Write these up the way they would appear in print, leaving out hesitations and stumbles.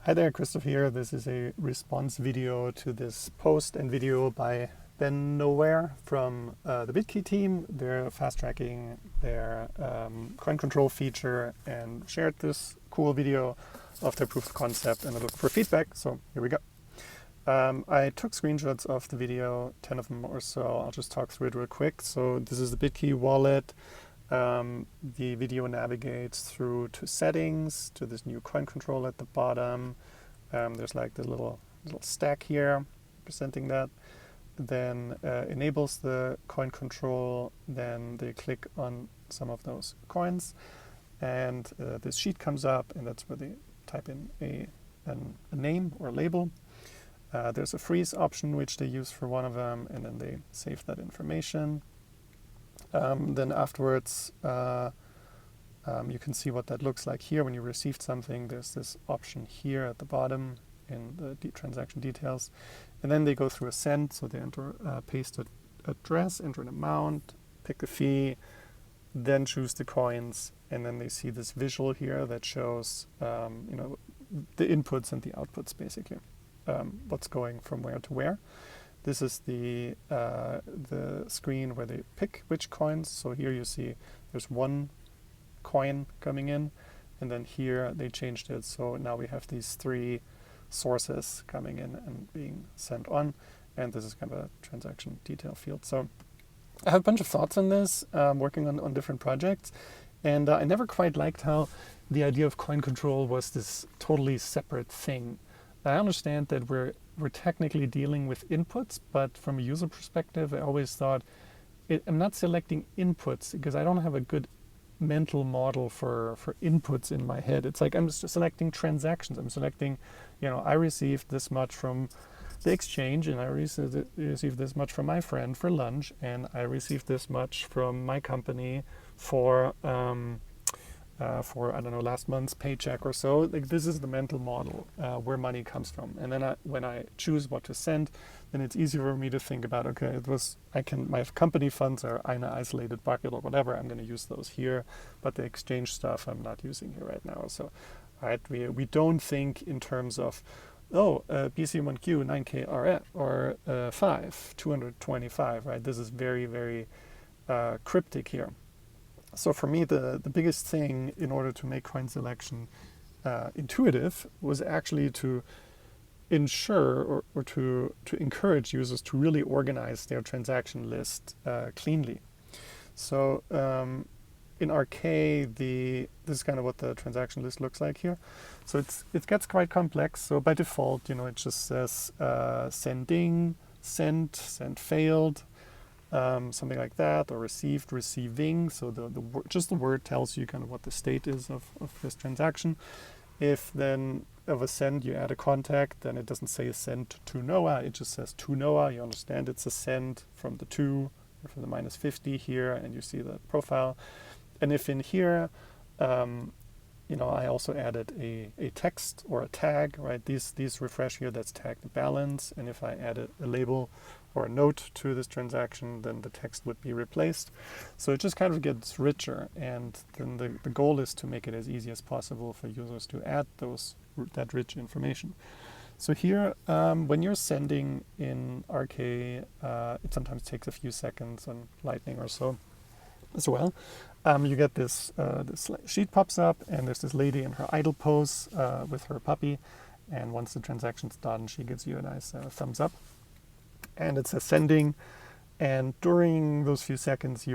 Hi there, Christoph here. This is a response video to this post and video by Ben Nowhere from the Bitkey team. They're fast tracking their coin control feature and shared this cool video of their proof of concept, and I look for feedback. So here we go. I took screenshots of the video, 10 of them or so. I'll just talk through it real quick. So this is the Bitkey wallet. The video navigates through to settings, to this new coin control at the bottom. There's like the little stack here representing that. Then enables the coin control. Then they click on some of those coins, and this sheet comes up, and that's where they type in a name or label. There's a freeze option which they use for one of them, and then they save that information. Then afterwards, you can see what that looks like here. When you received something, there's this option here at the bottom in the transaction details. And then they go through a send, so they enter paste an address, enter an amount, pick a fee, then choose the coins, and then they see this visual here that shows the inputs and the outputs, basically, what's going from where to where. This is the screen where they pick which coins. So here you see there's one coin coming in, and then here they changed it. So now we have these three sources coming in and being sent on, and this is kind of a transaction detail field. So I have a bunch of thoughts on this, working on different projects, and I never quite liked how the idea of coin control was this totally separate thing. I understand that we're technically dealing with inputs, but from a user perspective, I always thought I'm not selecting inputs because I don't have a good mental model for inputs in my head. It's like I'm just selecting transactions. I'm selecting, I received this much from the exchange, and I received this much from my friend for lunch, and I received this much from my company for I don't know, last month's paycheck or so. Like, this is the mental model where money comes from. And then when I choose what to send, then it's easier for me to think about, okay, my company funds are in an isolated bucket or whatever. I'm going to use those here, but the exchange stuff I'm not using here right now. So, right, we don't think in terms of, BC1Q 9K or 225, right? This is very, very cryptic here. So for me, the biggest thing in order to make coin selection intuitive was actually to ensure or to encourage users to really organize their transaction list cleanly. So in RK, this is kind of what the transaction list looks like here. So it gets quite complex. So by default, it just says sending, sent failed, something like that, or received, receiving. So just the word tells you kind of what the state is of this transaction. If then of a send you add a contact, then it doesn't say send to Noah, it just says to Noah. You understand it's a send from the to, or from the -50 here, and you see the profile. And if in here, I also added a text or a tag, right? These refresh here, that's tagged balance. And if I added a label or a note to this transaction, then the text would be replaced. So it just kind of gets richer. And then the goal is to make it as easy as possible for users to add that rich information. So here, when you're sending in RK, it sometimes takes a few seconds on Lightning or so as well. You get this sheet pops up, and there's this lady in her idle pose with her puppy, and once the transaction's done, she gives you a nice thumbs up, and it says sending. And during those few seconds,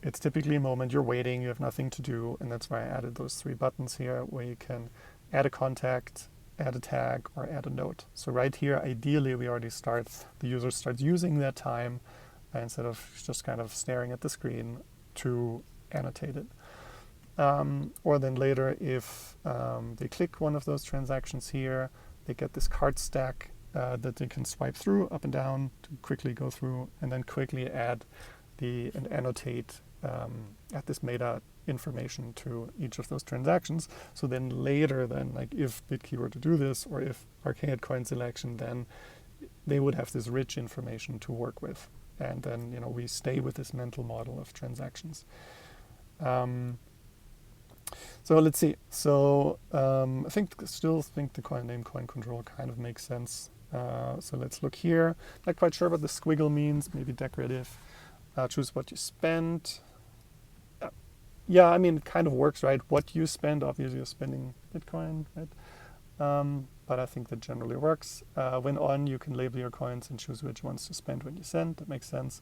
it's typically a moment you're waiting, you have nothing to do, and that's why I added those three buttons here where you can add a contact, add a tag, or add a note. So right here, ideally, the user starts using that time instead of just kind of staring at the screen to annotate it. Or then later, if they click one of those transactions here, they get this card stack that they can swipe through up and down to quickly go through, and then quickly add and annotate add this meta information to each of those transactions. So then later, like if Bitkey were to do this, or if RK had coin selection, then they would have this rich information to work with. And then we stay with this mental model of transactions. So let's see. So still think the coin name coin control kind of makes sense. So let's look here. Not quite sure what the squiggle means. Maybe decorative. Choose what you spend. Yeah, I mean, it kind of works, right? What you spend, obviously you're spending Bitcoin, right? But I think that generally works. When on, you can label your coins and choose which ones to spend when you send. That makes sense.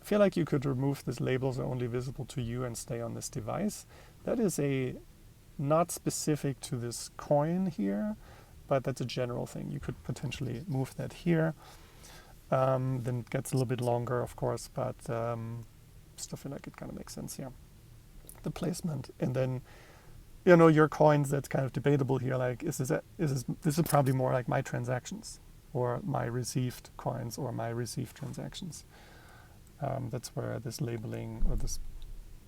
I feel like you could remove these labels are only visible to you and stay on this device. That is not specific to this coin here, but that's a general thing. You could potentially move that here. Then it gets a little bit longer, of course, but still feel like it kind of makes sense here. The placement, and then your coins, that's kind of debatable here. Like, this is probably more like my transactions or my received coins or my received transactions. That's where this labeling or this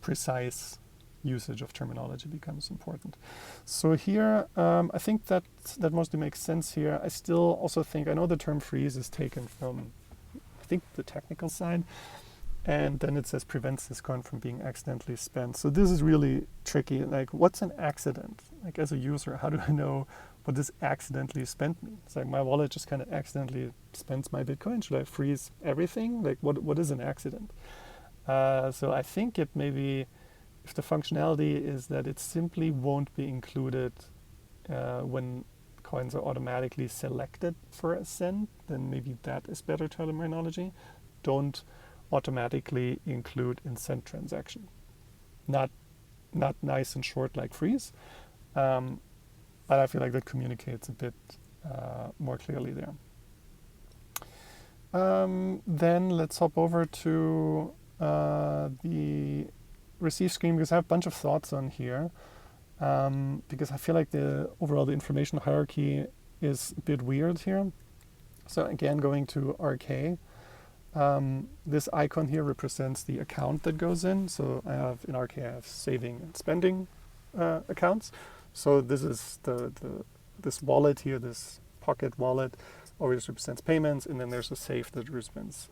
precise usage of terminology becomes important. So here, I think that mostly makes sense here. I still also think, I know the term freeze is taken from, I think, the technical side. And then it says prevents this coin from being accidentally spent. So this is really tricky. Like, what's an accident? Like, as a user, how do I know what does accidentally spent mean? It's like my wallet just kind of accidentally spends my Bitcoin. Should I freeze everything? Like, what is an accident? So I think it maybe, if the functionality is that it simply won't be included when coins are automatically selected for a send, then maybe that is better terminology. Don't automatically include in send transaction. Not nice and short like freeze, but I feel like that communicates a bit more clearly there. Then let's hop over to the receive screen, because I have a bunch of thoughts on here, because I feel like the information hierarchy is a bit weird here. So again, going to RK, this icon here represents the account that goes in. So in RK, I have saving and spending accounts. So this is this wallet here, this pocket wallet, always represents payments, and then there's a save that represents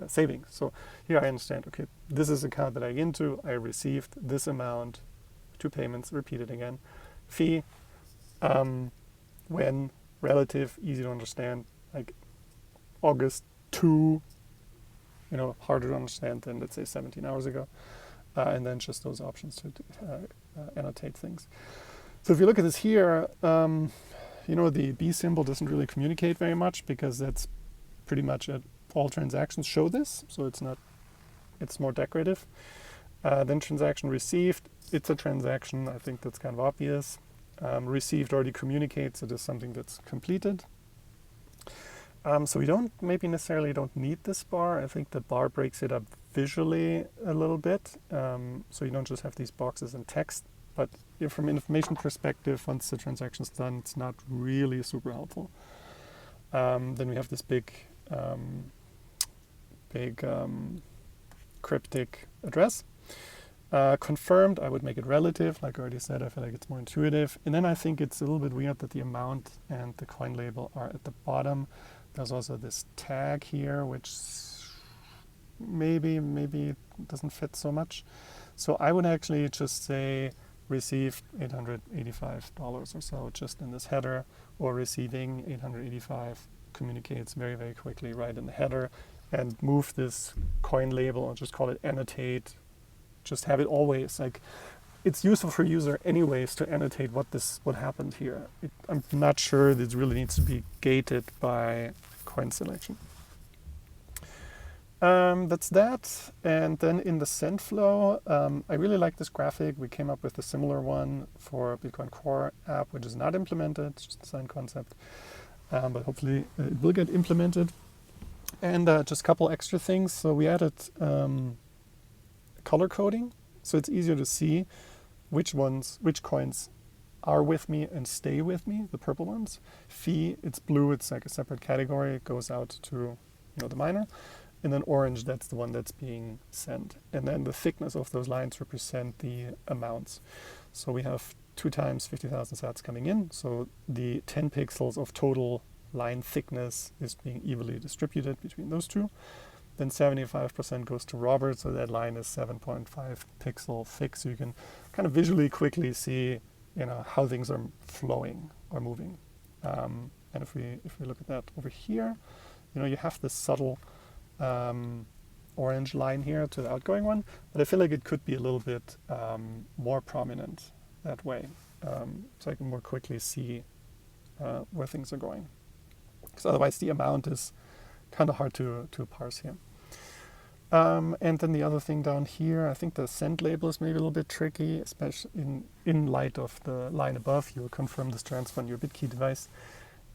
savings. So here I understand, okay, this is an account that I get into, I received this amount, 2 payments, repeat it again. Fee, when, relative, easy to understand, like August 2, harder to understand than, let's say, 17 hours ago. And then just those options to annotate things. So if you look at this here, the B symbol doesn't really communicate very much, because that's pretty much it. All transactions show this, so it's more decorative. Then transaction received, it's a transaction. I think that's kind of obvious. Received already communicates it is something that's completed. So we don't need this bar. I think the bar breaks it up visually a little bit. So you don't just have these boxes and text, but from an information perspective, once the transaction's done, it's not really super helpful. Then we have this big cryptic address. Confirmed, I would make it relative. Like I already said, I feel like it's more intuitive. And then I think it's a little bit weird that the amount and the coin label are at the bottom. There's also this tag here, which maybe doesn't fit so much. So I would actually just say received $885 or so just in this header, or receiving $885 communicates very, very quickly right in the header, and move this coin label or just call it annotate. Just have it always, like, it's useful for user anyways to annotate what happened here. I'm not sure this really needs to be gated by coin selection. That's that. And then in the send flow, I really like this graphic. We came up with a similar one for Bitcoin Core app, which is not implemented. It's just a design concept, but hopefully it will get implemented. And just a couple extra things. So we added color coding, so it's easier to see which coins are with me and stay with me, the purple ones. Fee, it's blue, it's like a separate category, it goes out to the miner. And then orange, that's the one that's being sent. And then the thickness of those lines represent the amounts. So we have 2 times 50,000 sats coming in, so the 10 pixels of total line thickness is being evenly distributed between those two. then 75% goes to Robert, so that line is 7.5 pixel thick, so you can kind of visually quickly see, how things are flowing or moving. And if we look at that over here, you have this subtle orange line here to the outgoing one, but I feel like it could be a little bit more prominent that way, so I can more quickly see where things are going. Because otherwise the amount is kind of hard to parse here. And then the other thing down here, I think the send label is maybe a little bit tricky, especially in light of the line above. You will confirm this transfer on your Bitkey device.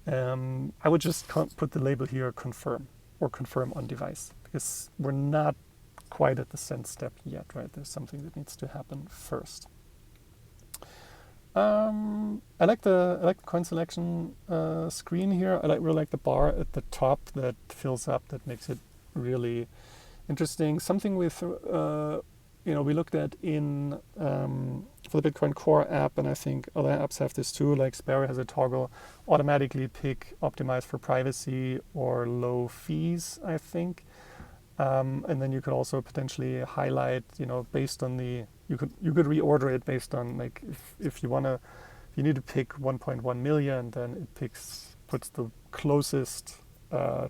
I would just put the label here, confirm, or confirm on device, because we're not quite at the send step yet, right? There's something that needs to happen first. I like the coin selection screen here. I really like the bar at the top that fills up, that makes it really interesting. Something with, we looked at in for the Bitcoin Core app, and I think other apps have this too, like Sparrow has a toggle, automatically pick optimize for privacy or low fees, I think. And then you could also potentially highlight, based on you could reorder it based on, like, if you need to pick 1.1 million, then it puts the closest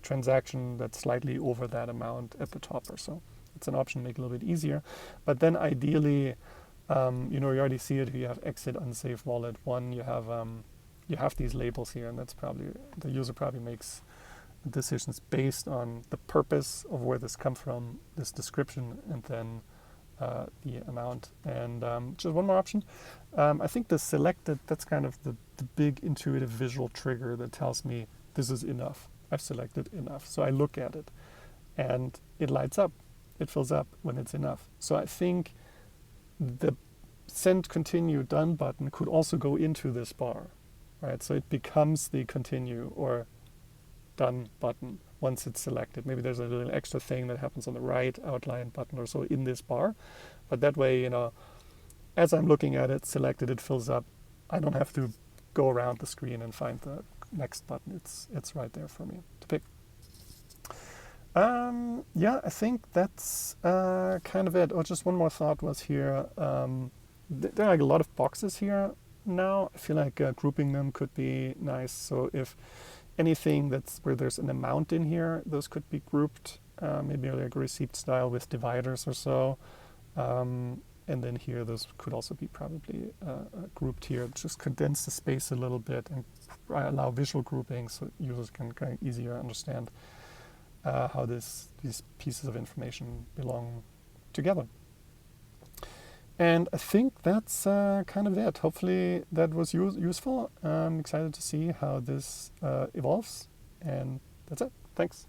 transaction that's slightly over that amount at the top or so. It's an option to make it a little bit easier. But then ideally, you already see it. If you have exit unsafe wallet 1, you have these labels here, and that's probably, the user probably makes decisions based on the purpose of where this comes from, this description, and then the amount. And just one more option. I think the selected, that's kind of the big intuitive visual trigger that tells me this is enough. I've selected enough. So I look at it and it lights up. It fills up when it's enough. So I think the send continue done button could also go into this bar, right? So it becomes the continue or done button once it's selected. Maybe there's a little extra thing that happens on the right outline button or so in this bar. But that way, as I'm looking at it, selected, it fills up. I don't have to go around the screen and find the next button. It's right there for me to pick. Yeah, I think that's kind of it. Oh, just one more thought was here. There are like a lot of boxes here now. I feel like grouping them could be nice. So if anything that's where there's an amount in here, those could be grouped, maybe like receipt style with dividers or so. And then here, those could also be probably grouped here. Just condense the space a little bit and allow visual grouping so users can kind of easier understand how these pieces of information belong together. And I think that's kind of it. Hopefully that was useful. I'm excited to see how this evolves. And that's it. Thanks.